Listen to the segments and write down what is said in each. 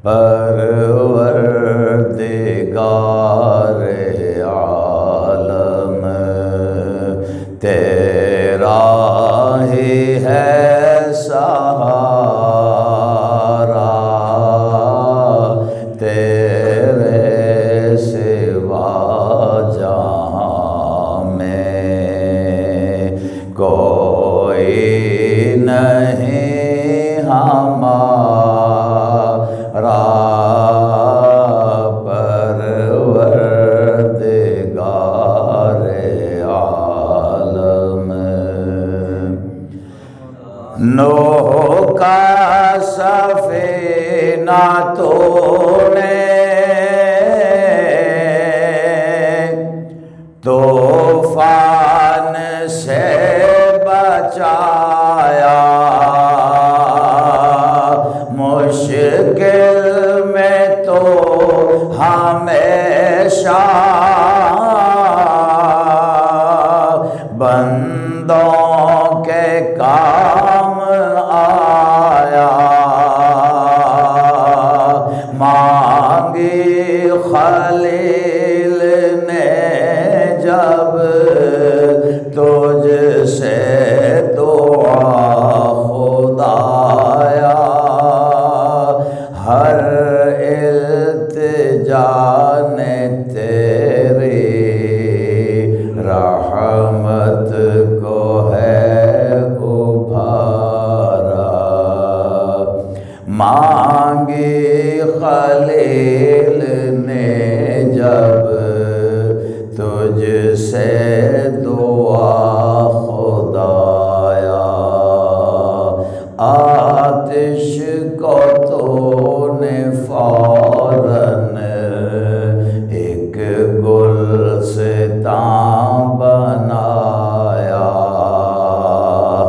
پروردگار عالم تیرا ہی ہے سہارا، تیرے سوا جہاں میں کوئی نہیں ہمارا، پروردگار عالم۔ نوح کا سفینہ تو نے طوفان سے بچایا، مشکل میں تو ہمیشہ بندوں کے کام آیا، مانگی خلیل نے جب تجھ سے دعا خدایا، ہر التجا نے تیری رحمت کو ہے ابھارا، مانگی خلیل نے جب تجھ سے دعا خدایا، آتش کو تو نے فوراً ایک گلستان بنایا،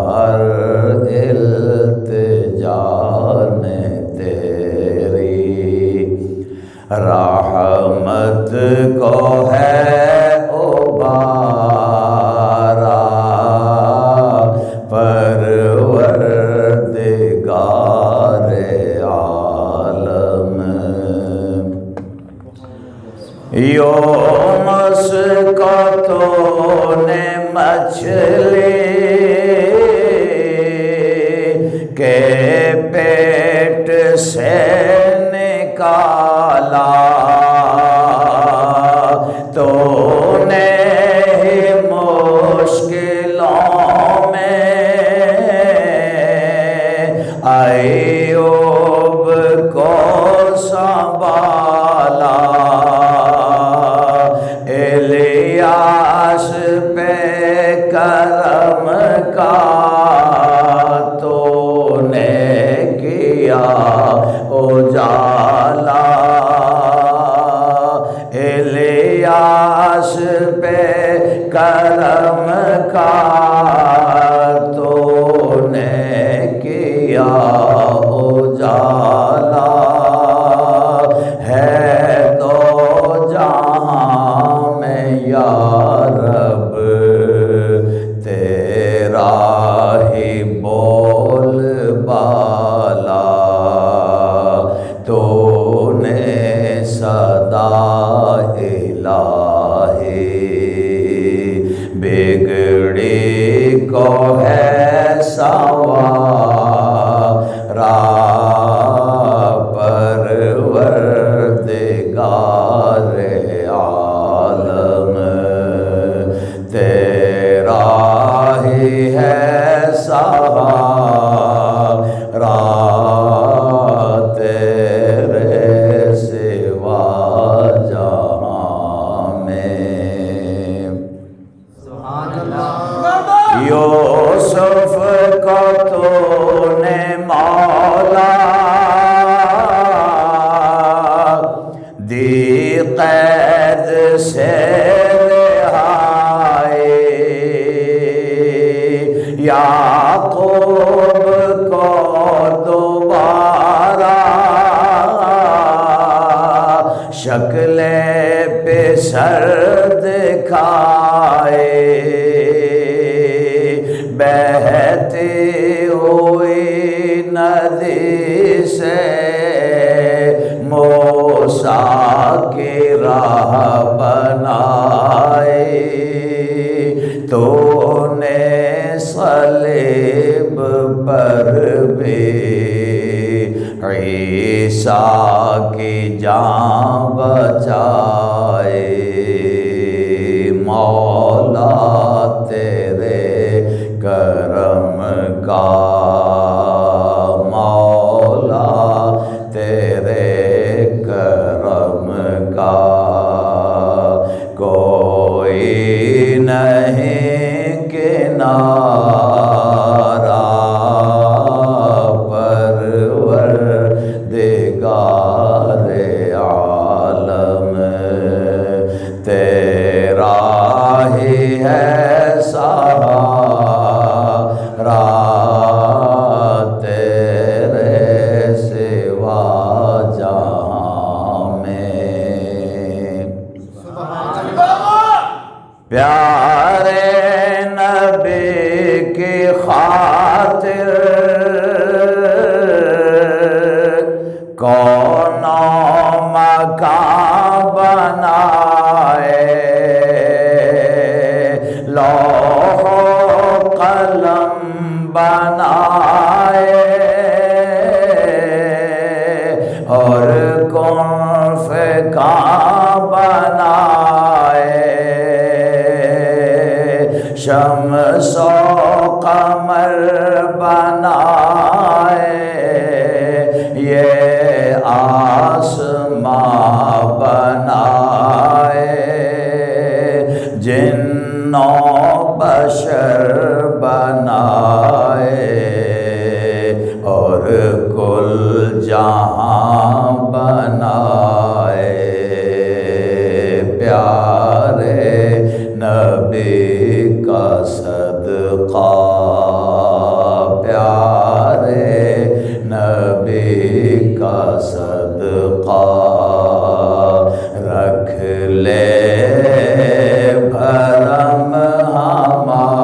ہر التجا نے تیری رحمت کو ہے ابھارا، پروردگار عالم۔ یونس کو تو نے مچھلی کے پیٹ سے نکالا، تو نے ہی مشکلوں میں ایوب کو سنبھالا، الیاس پہ کرم کا تو نے کیا اجالا، الیاس پہ کرم کا تو نے کیا اجالا، ہے تو جہاں میں یا رب تیرا ہی بول بالا، تو نے صدا الہی بگڑی کو ہے سنوارا، پروردگار عالم تیرا ہی ہے سہارا، تیرے سوا جہاں میں۔ یوسف کو تو نے مولا دی قید سے رہائی، یعقوب کو دوبارہ شکل پسر دکھائے، بہتی ہوئی ندی سے عیسیٰ کی جان بچائے مولا تیرے کرم کا، مولا تیرے کرم کا کوئی نہیں کنارہ، پروردگار عالم تیرا ہی ہے سہارا، تیرے سوا جہاں میں۔ پیارے نبی کی خاطر کون مکان بنائے، لوح و قلم بنائے اور کن فکان بنائے، شمس و قمر بنائے، یہ آسمان بنائے، جن و بشر بنائے اور کل جہاں بنائے۔ پیارے نبی کا صدقہ، پیارے نبی کا صدقہ، رکھ لے بھرم ہمارا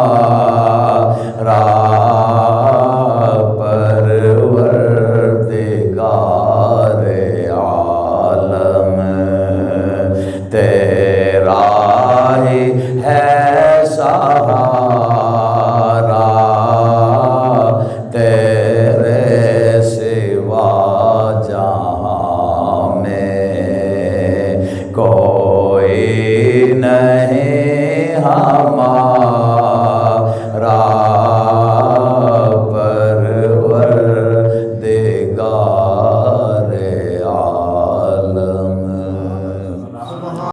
پروردگار عالم تیرا ہی ہے سہارا، تیرے سوا جہاں میں کوئی نہیں ہم